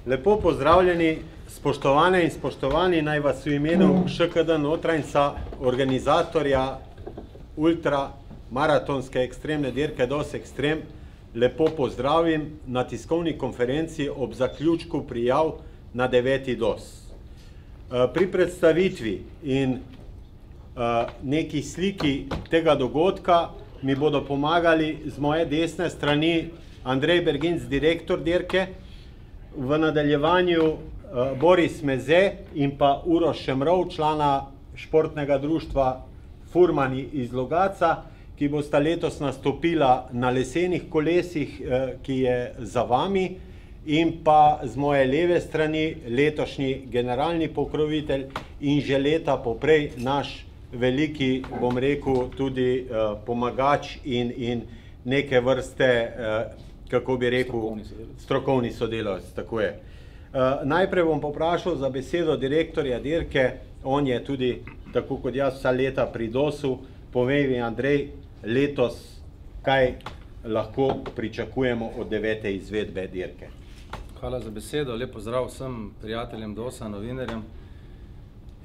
Lepo pozdravljeni, spoštovane in spoštovani, naj vas v imenu ŠKD Notranjca, organizatorja ultramaratonske ekstremne dirke DOS Extreme, lepo pozdravim na tiskovni konferenci ob zaključku prijav na 9. DOS. Pri predstavitvi in neki sliki tega dogodka mi bodo pomagali z moje desne strani Andrej Berginc, direktor dirke, v nadaljevanju Boris Meze in pa Uroš Šemrov, člana športnega društva Furmani iz Logatca, ki bosta letos nastopila na lesenih kolesih, ki je za vami, in pa z moje leve strani letošnji generalni pokrovitelj in že leta poprej naš veliki, bom rekel, tudi pomagač in neke vrste, kako bi rekel, strokovni sodelavec, tako je. Najprej bom poprašal za besedo direktorja dirke, on je tudi, tako kot jaz, vsa leta pri DOS-u. Povej mi, Andrej, letos kaj lahko pričakujemo od 9. izvedbe dirke? Hvala za besedo, lep pozdrav vsem prijateljem DOS-a, novinarjem.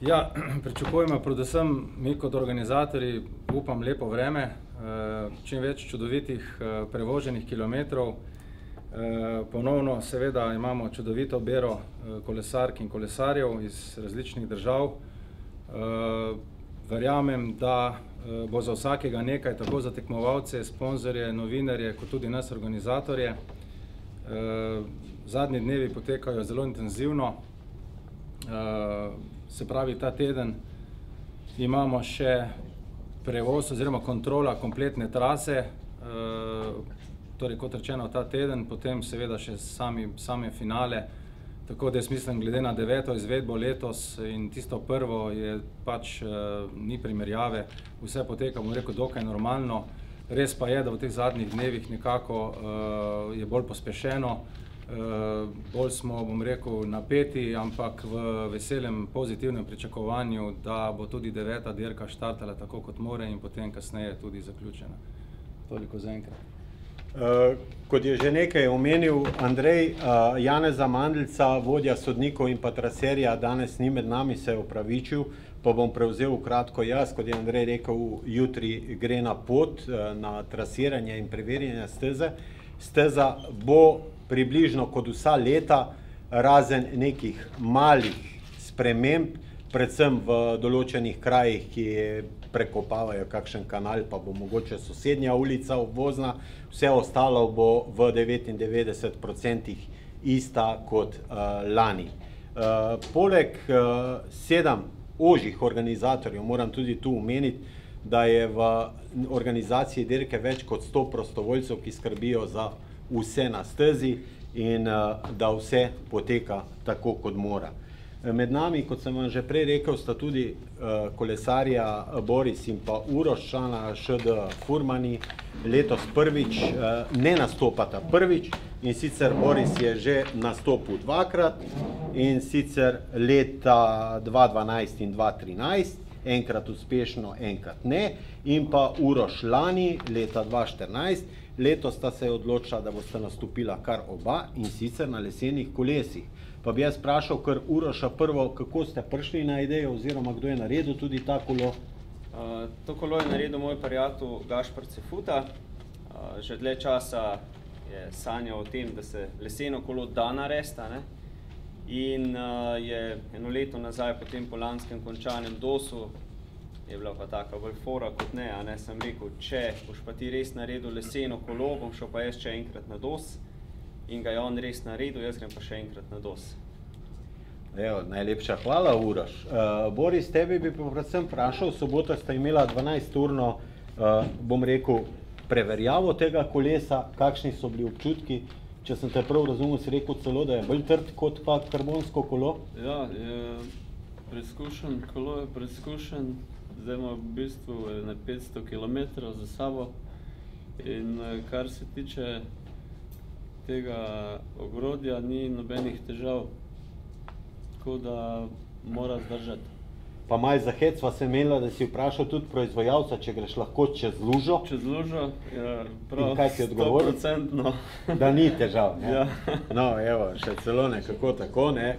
Ja, pričakujemo predvsem mi kot organizatorji, upam, lepo vreme, čim več čudovitih prevoženih kilometrov. Ponovno seveda imamo čudovito bero kolesark in kolesarjev iz različnih držav. Verjamem, da bo za vsakega nekaj, tako za tekmovalce, sponzorje, novinarje, kot tudi nas organizatorje. Zadnji dnevi potekajo zelo intenzivno. Se pravi, ta teden imamo še prevoz oziroma kontrola kompletne trase, torej kot rečeno ta teden, potem seveda še same finale, tako da jaz mislim, glede na 9. izvedbo letos in tisto prvo je pač ni primerjave, vse poteka, bom rekel, dokaj normalno. Res pa je, da v teh zadnjih dnevih nekako je bolj pospešeno, bolj smo, bom rekel, napeti, ampak v veselem, pozitivnem pričakovanju, da bo tudi 9. dirka štartala tako kot more in potem kasneje tudi zaključena. Toliko zaenkrat. Kot je že nekaj omenil Andrej, Janeza Mandlca, vodja sodnikov in pa traserja, danes ni med nami, se je opravičil, pa bom prevzel kratko jaz, kot je Andrej rekel, jutri gre na pot, na trasiranje in preverjanje steze. Steza bo približno kot vsa leta, razen nekih malih sprememb, predvsem v določenih krajih, ki prekopavajo kakšen kanal, pa bo mogoče sosednja ulica obvozna, vse ostalo bo v 99% ista kot lani. Poleg 7 ožjih organizatorjev, moram tudi tu omeniti, da je v organizaciji dirke več kot 100 prostovoljcev, ki skrbijo za vse na stezi in da vse poteka tako, kot mora. Med nami, kot sem vam že prej rekel, sta tudi kolesarja Boris in pa Uroš, člana ŠD Furmani, letos prvič, ne nastopata prvič, in sicer Boris je že nastopil dvakrat, in sicer leta 2012 in 2013, enkrat uspešno, enkrat ne, in pa Uroš lani, leta 2014, letos sta se odločila, da boste nastopila kar oba, in sicer na lesenih kolesih. Pa bi jaz vprašal kar Uroša prvo, kako ste prišli na idejo, oziroma kdo je naredil tudi ta kolo? To kolo je naredil moj prijatelj Gašper Cefuta. Že dlje časa je sanjal o tem, da se leseno kolo da narediti, in je eno leto nazaj, potem po lanskem končanem DOS-u, je bila pa taka bolj fora kot ne, sem rekel, če boš pa ti res naredil leseno kolo, bom šel pa jaz še enkrat na DOS, in ga je on res naredil, jaz grem pa še enkrat na DOS. Evo, najlepša hvala, Uroš. Boris, tebi bi pa predvsem vprašal, soboto sta imela 12-urno, bom rekel, preverjavo tega kolesa, kakšni so bili občutki, če sem te prav razumel, si rekel celo, da je bolj trd kot pa karbonsko kolo? Ja, je preizkušen, kolo je preizkušen, zdaj ima v bistvu na 500 km za sabo, in kar se tiče tega ogrodja, ni nobenih težav, tako da mora zdržati. pa malo za hec sva se menila, da si vprašal tudi proizvajalca, če greš lahko čez lužo. Čez lužo, ja, prav, In kaj si odgovoril? 100%. Da ni težav, ne? Ja. No, evo, še celo nekako tako, ne?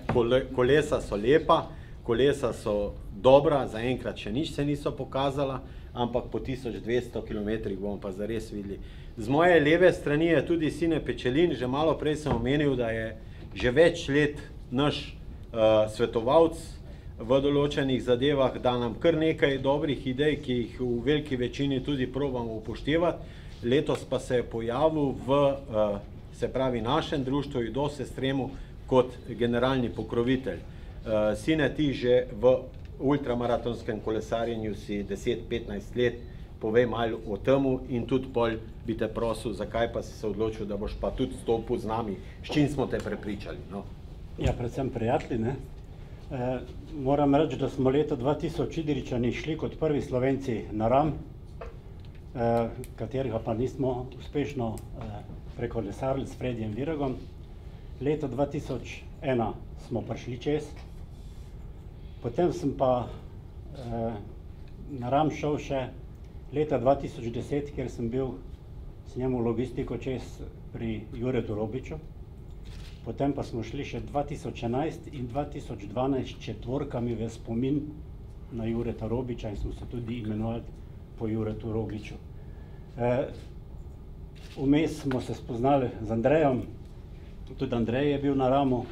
Kolesa so lepa, kolesa so dobra, zaenkrat še nič se niso pokazala, ampak po 1200 km bomo pa zares videli. Z moje leve strani je tudi Sine Pečelin, že malo prej sem omenil, da je že več let naš svetovalc v določenih zadevah, da nam kar nekaj dobrih idej, ki jih v veliki večini tudi probamo upoštevati. Letos pa se je pojavil v, se pravi, našem društvu IDOS Extremu kot generalni pokrovitelj. Sine, ti že v ultramaratonskem kolesarjenju si 10-15 let, povej malo o temu in tudi pol bi te prosil, zakaj pa si se odločil, da boš pa tudi stopil z nami, s čim smo te prepričali, no? Ja, predvsem prijatelji, ne. Moram reči, da smo leto 2000 Idrijčani šli kot prvi Slovenci na Ram, katerega pa nismo uspešno prekolesarili s Fredijem Viragom. Leto 2001 smo prišli čez, potem sem pa na Ram šel še leta 2010, kjer sem bil s njim v logistiko čez pri Juretu Robiču. Potem pa smo šli še 2011 in 2012 četvorkami v spomin na Jureta Robiča in smo se tudi imenovali po Juretu Rogliču. Vmes smo se spoznali z Andrejem, tudi Andrej je bil na Ramu.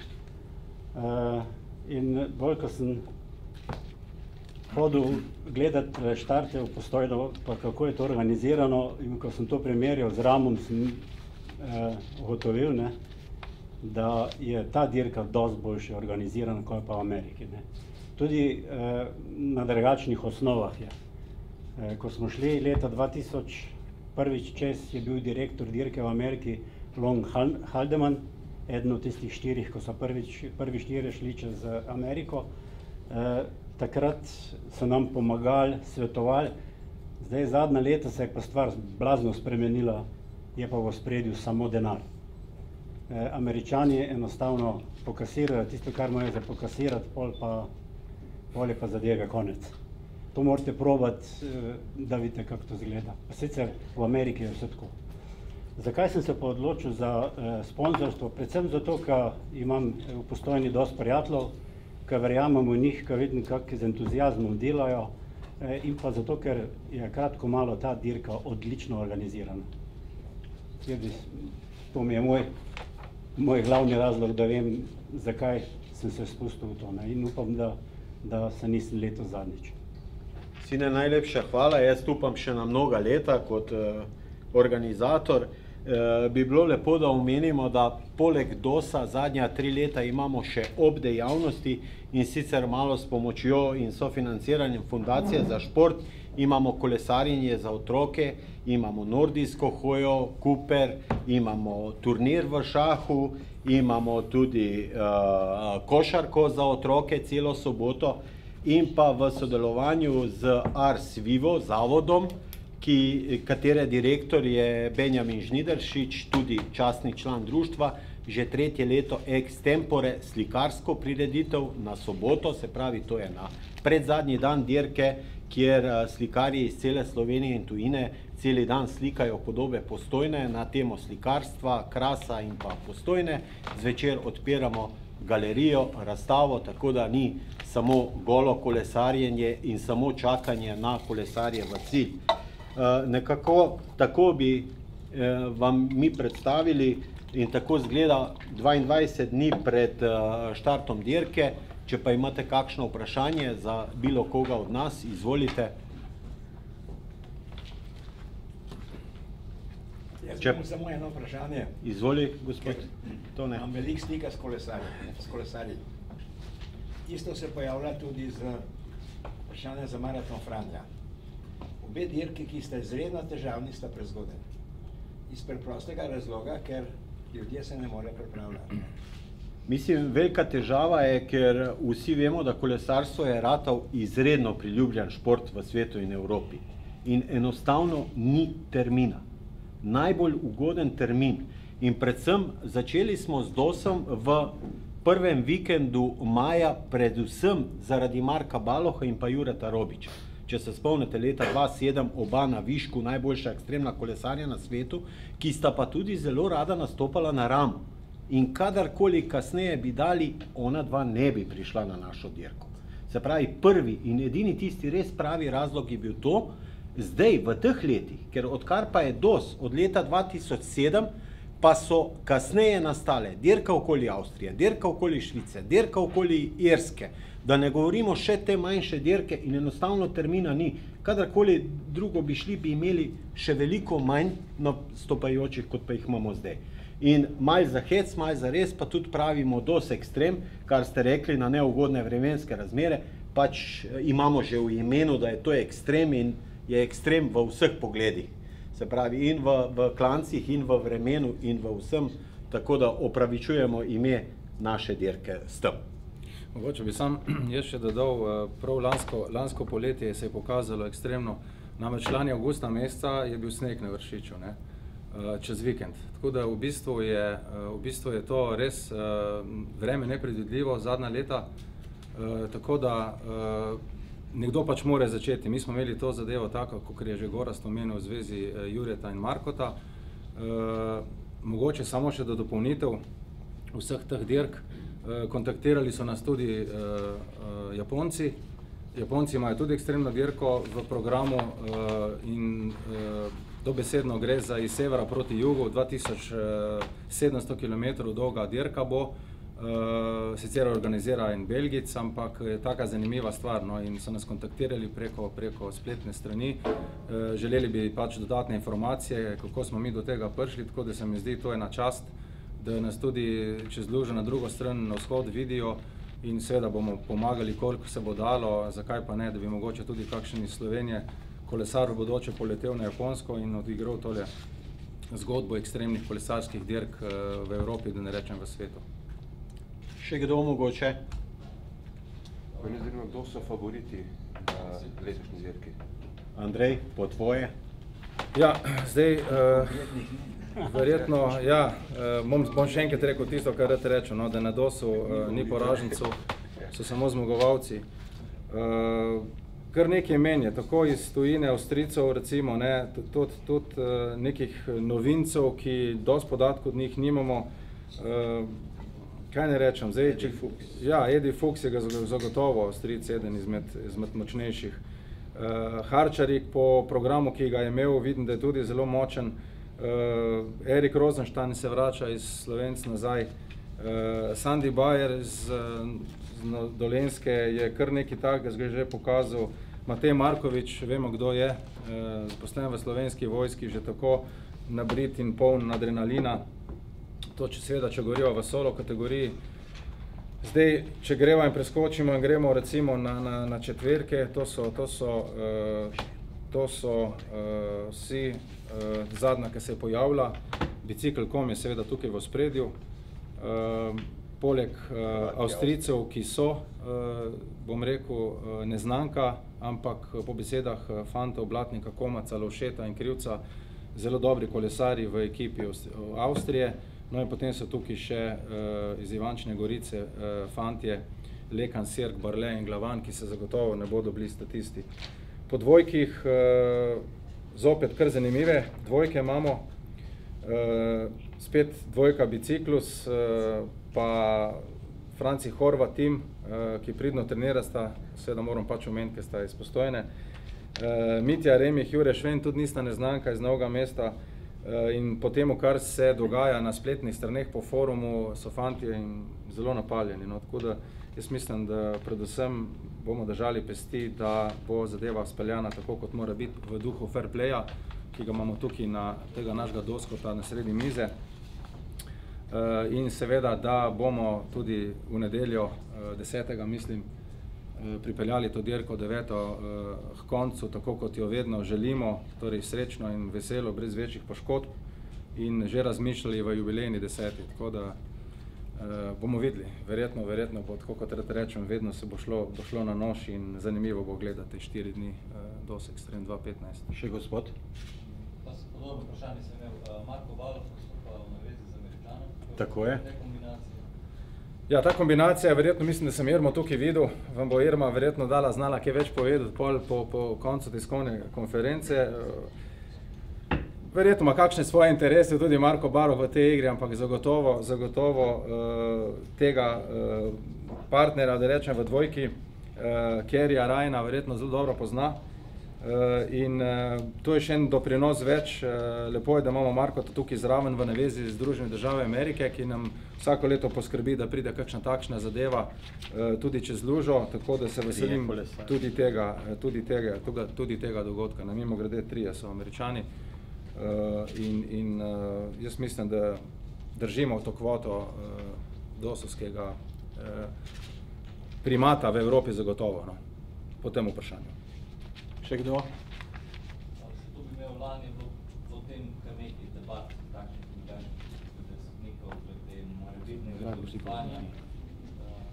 In bolj, ko sem hodil gledati štarte v Postojno, pa kako je to organizirano, in ko sem to primerjal z Ramom, sem ugotovil, ne, da je ta dirka dosti boljše organizirana, kot pa v Ameriki, ne. Tudi na drugačnih osnovah je. Ko smo šli leta 2000 prvič čez, je bil direktor dirke v Ameriki Long Haldeman, eden od tistih štirih, ko so prvi štirje šli čez Ameriko. Takrat so nam pomagali, svetovali. Zdaj zadnja leta se je pa stvar blazno spremenila, je pa v ospredju samo denar. Američani enostavno pokasirajo tisto, kar morajo za pokasirati, pol je pa zadeve konec. To morate probati, da vidite, kako to izgleda. Sicer v Ameriki je vse tako. Zakaj sem se pa odločil za sponzorstvo? Predvsem zato, ker imam v Postojni dosti prijateljev, ker verjamem v njih, ker vidim, kako z entuziazmom delajo, in pa zato, ker je kratko malo ta dirka odlično organizirana. To mi je moj glavni razlog, da vem, zakaj sem se spustil v to, ne? In upam, da se nisem letos zadnjič. Sine, najlepša hvala. Jaz upam še na mnoga leta kot organizator. Bi bilo lepo, da omenimo, da poleg DOS-a zadnja 3 leta imamo še ob dejavnosti, in sicer malo s pomočjo in sofinanciranjem Fundacije za šport. Imamo kolesarjenje za otroke, imamo nordijsko hojo, Cooper, imamo turnir v šahu, imamo tudi košarko za otroke celo soboto in pa v sodelovanju z Ars Vivo zavodom, katere direktor je Benjamin Žnidaršič, tudi častni član društva, že 3. leto extempore slikarsko prireditev na soboto, se pravi, to je na predzadnji dan dirke, kjer slikarji iz cele Slovenije in tujine celi dan slikajo podobe Postojne na temo slikarstva, krasa in pa Postojne. Zvečer odpiramo galerijo, razstavo, tako da ni samo golo kolesarjenje in samo čakanje na kolesarje v cilj. Nekako tako bi vam mi predstavili in tako izgleda 22 dni pred štartom dirke. Če pa imate kakšno vprašanje za bilo koga od nas, izvolite. Jaz imam samo eno vprašanje. Izvoli, gospod Tone. Imam veliko stika s kolesarji. Isto se pojavlja tudi z vprašanjem za maraton Franja. Obe dirki, ki sta izredno težavni, sta prezgodaj. Iz preprostega razloga, ker ljudje se ne morejo pripravljati. Mislim, velika težava je, ker vsi vemo, da kolesarstvo je ratal izredno priljubljen šport v svetu in Evropi. In enostavno ni termina. Najbolj ugoden termin. In predvsem začeli smo z DOS-om v prvem vikendu maja, predvsem zaradi Marka Baloha in pa Jureta Robiča. Če se spomnite, leta 2007 oba na višku, najboljša ekstremna kolesarja na svetu, ki sta pa tudi zelo rada nastopala na Ramu. In kadarkoli kasneje bi dali, ona dva ne bi prišla na našo dirko. Se pravi, prvi in edini tisti res pravi razlog je bil to, zdaj v teh letih, ker odkar pa je DOS od leta 2007, pa so kasneje nastale dirka okoli Avstrije, dirka okoli Švice, dirka okoli Irske, da ne govorimo še te manjše dirke in enostavno termina ni. Kadarkoli drugo bi šli, bi imeli še veliko manj nastopajočih, kot pa jih imamo zdaj. In malo za hec, malo za res, pa tudi pravimo DOS ekstrem, kar ste rekli, na neugodne vremenske razmere, pač imamo že v imenu, da je to ekstrem in je ekstrem v vseh pogledih. Se pravi, in v klancih, in v vremenu, in v vsem, tako da opravičujemo ime naše dirke s tem. Mogoče bi sam jaz še dodal, prav lansko poletje se je pokazalo ekstremno, namreč lani avgusta meseca je bil sneg na Vršiču, ne, čez vikend. Tako da v bistvu je to res vreme nepredvidljivo zadnja leta, tako da nekdo pač mora začeti. Mi smo imeli to zadevo tako, kot je že Gorazd omenil v zvezi Jureta in Markota. Mogoče samo še do dopolnitev vseh teh dirk. Kontaktirali so nas tudi Japonci. Japonci imajo tudi ekstremno dirko v programu in dobesedno gre za iz severa proti jugu, 2700 km dolga dirka bo. Sicer organizira en Belgic, ampak je taka zanimiva stvar, no, in so nas kontaktirali preko spletne strani. Želeli bi pač dodatne informacije, kako smo mi do tega prišli, tako da se mi zdi to ena čast, da nas tudi čez lužo na drugo stran na vzhod vidijo in seveda bomo pomagali, koliko se bo dalo, zakaj pa ne, da bi mogoče tudi kakšen iz Slovenije kolesar v bodoče poletel na Japonsko in odigral tole zgodbo ekstremnih kolesarskih dirk v Evropi, da ne rečem v svetu. Še kdo mogoče? Mene zanima, kdo so favoriti na letošnji dirki? Andrej, po tvoje? Ja, zdaj, verjetno, ja, bom še enkrat rekel tisto, kar rad rečem, no, da na DOS-u ni poražencev, so samo zmagovalci. Kar nekaj menje, tako iz tujine Avstrijcev, recimo, ne, tudi nekih novincev, ki dosti podatkov od njih nimamo. Kaj ne rečem, zdaj, Eddie Fuchs. Ja, Eddie Fuchs je ga zagotovo Avstrijec eden izmed močnejših. Harčarik po programu, ki ga je imel, vidim, da je tudi zelo močen. Erik Rosenstein se vrača iz Slovenc nazaj. Sandy Bayer iz Dolenjske je kar nekaj takega, ga je že pokazal. Matej Markovič, vemo, kdo je, zaposlen v Slovenski vojski, že tako nabrit in poln adrenalina. To, če govorijo v solo kategoriji. Zdaj, če gremo in preskočimo in gremo recimo na četverke, to so vsi zadnja, ki se je pojavila. Bicikl.com je seveda tukaj v ospredju. Poleg Avstrijcev, ki so, bom rekel, neznanka, ampak po besedah fantov Blatnika, Komaca, Lovšeta in Krivca, zelo dobri kolesarji v ekipi Avstrije. No in potem so tukaj še iz Ivančne Gorice fantje Lekan, Sirk, Barle in Glavan, ki se zagotovo ne bodo bili statisti. Po dvojkih zopet kar zanimive dvojke imamo. Spet dvojka Biciklus, pa Franci Horvat tim, ki pridno trenirasta, seveda moram pač omeniti, ker sta iz Postojne. Mitja Remih, Jure Šven, tudi nista neznanka iz Novega mesta. In po temu, kar se dogaja na spletnih straneh po forumu, so fantje zelo napaljeni. No, tako da jaz mislim, da predvsem bomo držali pesti, da bo zadeva speljana tako, kot mora biti v duhu fair playa, ki ga imamo tukaj na tega našega doskota na sredi mize. In seveda, da bomo tudi v nedeljo 10. mislim, pripeljali to dirko 9. K koncu, tako kot jo vedno želimo, torej srečno in veselo, brez večjih poškodb in že razmišljali v jubilejni 10. Tako da bomo videli, verjetno bo, tako kot rečem, vedno se bo šlo na nož in zanimivo bo gledati 4 dni DOS Extreme 2015. Še gospod? Pa podobno vprašanje sem imel, Marko Baloh, pa v navezi z Američanom. Tako je. Ja, ta kombinacija, verjetno mislim, da sem Irmo tukaj videl, vam bo Irma verjetno dala znala kaj več povedati po koncu tiskovne konference. Verjetno ima kakšne svoje interese tudi Marko Barov v tej igri, ampak zagotovo tega partnera, da rečem v dvojki, Kerija Rajna, verjetno zelo dobro pozna. In to je še en doprinos več. Lepo je, da imamo Marko tukaj zraven v navezi z Združenimi državami Amerike, ki nam vsako leto poskrbi, da pride kakšna takšna zadeva tudi čez lužo, tako da se veselim tudi tega dogodka. Na mimogrede 3 so Američani in jaz mislim, da držimo to kvoto dosovskega primata v Evropi zagotovo, no, po tem vprašanju. Še kdo? To bi imel lani o tem kar nekaj debat, takšnih drugačnih sodnikov, glede morebitnega vprašanja.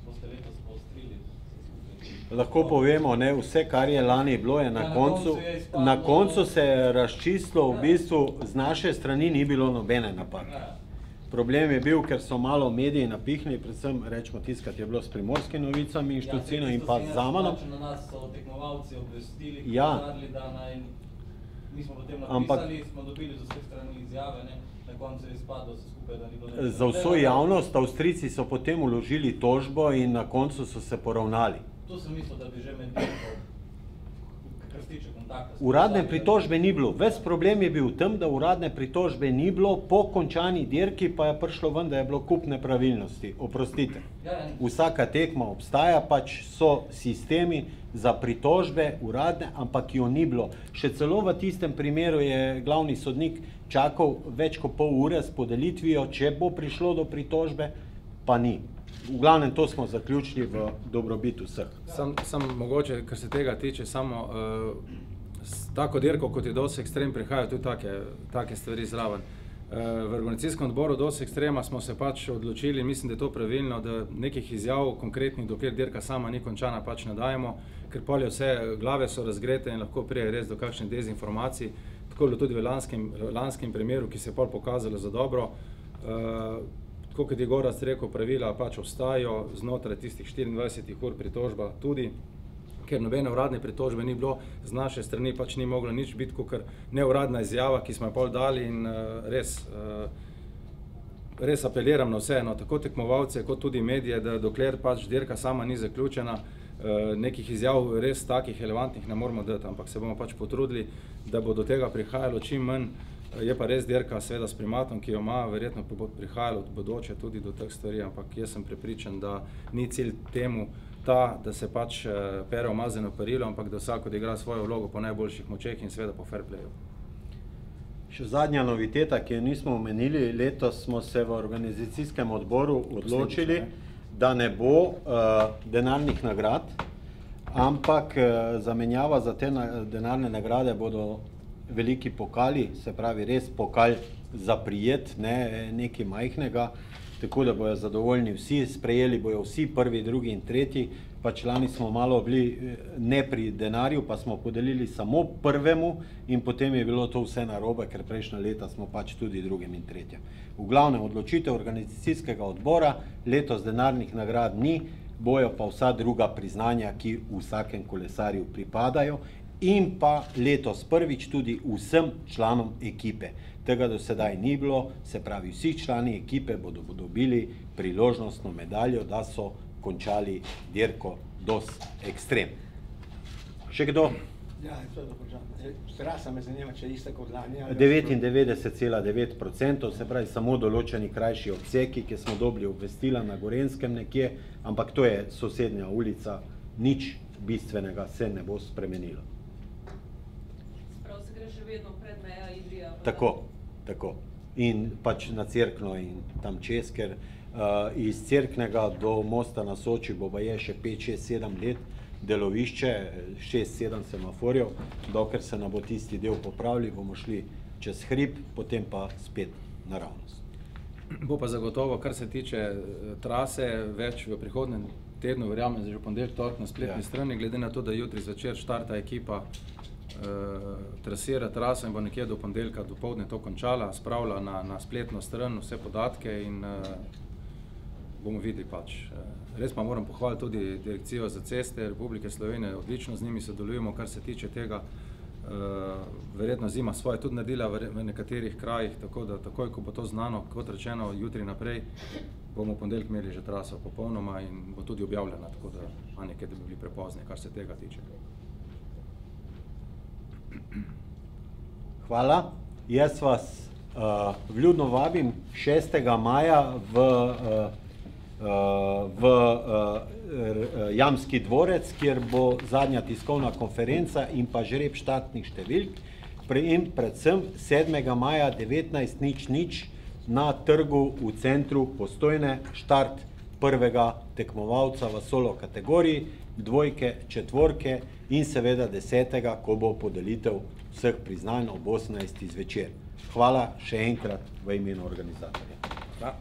Boste letos poostrili? Lahko povemo, ne, vse, kar je lani bilo, je na koncu se je razčistilo, v bistvu z naše strani ni bilo nobene napake. Problem je bil, ker so malo mediji napihnili, predvsem rečemo tiskati je bilo s Primorskimi novicami, Inštucino in pa Zamanom. Na nas so tekmovalci obvestili, Ja. Mi smo potem napisali, smo dobili z vseh strani izjave, ne, na koncu je izpadlo vse skupaj, da ni bilo Za vso javnost, Avstrijci so potem vložili tožbo in na koncu so se poravnali. To sem mislil, da bi že med dirko, kar se tiče kontakta. Uradne pritožbe ni bilo. Ves problem je bil v tem, da uradne pritožbe ni bilo, po končani dirki pa je prišlo ven, da je bilo kup nepravilnosti. Oprostite. Vsaka tekma obstaja, pač so sistemi za pritožbe uradne, ampak jo ni bilo. Še celo v tistem primeru je glavni sodnik čakal več kot pol ure s podelitvijo, če bo prišlo do pritožbe, pa ni. V glavnem to smo zaključili v dobrobit vseh. Sam mogoče, kar se tega tiče, samo s tako dirko, kot je DOS Extreme, prihajajo tudi take stvari zraven. V organizacijskem odboru DOS Extrema smo se pač odločili, mislim, da je to pravilno, da nekih izjav konkretnih, dokler dirka sama ni končana, pač ne dajemo, ker polje vse glave so razgrete in lahko prije res do kakšnih dezinformacij. Tako je bilo tudi v lanskem primeru, ki se je pol pokazalo za dobro. Tako kot je Gorazd rekel, pravila pač ostajajo znotraj tistih 24 ur pritožba tudi, ker nobene uradne pritožbe ni bilo, z naše strani pač ni moglo nič biti, kakor neuradna izjava, ki smo jo pol dali in res apeliram na vse, tako tekmovalce, kot tudi medije, da dokler pač dirka sama ni zaključena, nekih izjav res takih relevantnih ne moramo dati, ampak se bomo pač potrudili, da bo do tega prihajalo čim manj. Je pa res dirka seveda s primatom, ki jo ima, verjetno bo prihajalo od bodoče tudi do teh stvari, ampak jaz sem prepričan, da ni cilj temu ta, da se pač pere umazano perilo, ampak da vsak odigra svojo vlogo po najboljših močeh in seveda po fair playu. Še zadnja noviteta, ki jo nismo omenili, letos smo se v organizacijskem odboru odločili, da ne bo denarnih nagrad, ampak zamenjava za te denarne nagrade bodo veliki pokali, se pravi res pokal za prijet, ne nekaj majhnega, tako da bojo zadovoljni vsi, sprejeli bojo vsi, prvi, drugi in tretji, pač lani smo malo bili ne pri denarju, pa smo podelili samo prvemu in potem je bilo to vse narobe, ker prejšnja leta smo pač tudi drugim in tretjem. V glavnem odločitev organizacijskega odbora, letos denarnih nagrad ni, bojo pa vsa druga priznanja, ki vsakem kolesarju pripadajo, in pa letos prvič tudi vsem članom ekipe. Tega do sedaj ni bilo, se pravi vsi člani ekipe bodo dobili priložnostno medaljo, da so končali dirko DOS Extreme. Še kdo? Ja, to je dokončano. Trasa me zanima, če je ista kot lani. 99,9%, se pravi samo določeni krajši odseki, ki smo dobili obvestila na Gorenjskem nekje, ampak to je sosednja ulica, nič bistvenega se ne bo spremenilo. Prav se gre še vedno pred meja Idrija? Tako. In pač na Cerkno in tam čez, ker iz Cerknega do mosta na Soči bo je še 5, 6, 7 let delovišče, 6, 7 semaforjev, dokler se nam bo tisti del popravili, bomo šli čez hrib, potem pa spet naravnost. Bo pa zagotovo, kar se tiče trase, več v prihodnem tednu, verjamem, že v ponedeljek, torek na spletni strani, glede na to, da jutri zvečer štarta ekipa trasira traso in bo nekje do ponedeljka dopoldne to končala, spravila na spletno stran vse podatke in bomo videli pač. Res pa moram pohvaliti tudi Direkcijo za ceste Republike Slovenije, odlično z njimi sodelujemo, kar se tiče tega. Verjetno zima svoje tudi naredila v nekaterih krajih, tako da takoj, ko bo to znano, kot rečeno, jutri naprej, bomo v ponedeljek imeli že traso popolnoma in bo tudi objavljena, tako da ima nekaj, da bi bili prepozni, kar se tega tiče. Hvala. Jaz vas vljudno vabim 6. maja v Jamski dvorec, kjer bo zadnja tiskovna konferenca in pa žreb štartnih številk. In predvsem 7. maja 19:00 na trgu v centru Postojne štart prvega tekmovalca v solo kategoriji, dvojke, četvorke in seveda 10. ko bo podelitev vseh priznanj ob 18. zvečer. Hvala še enkrat v imenu organizatorja. Ja.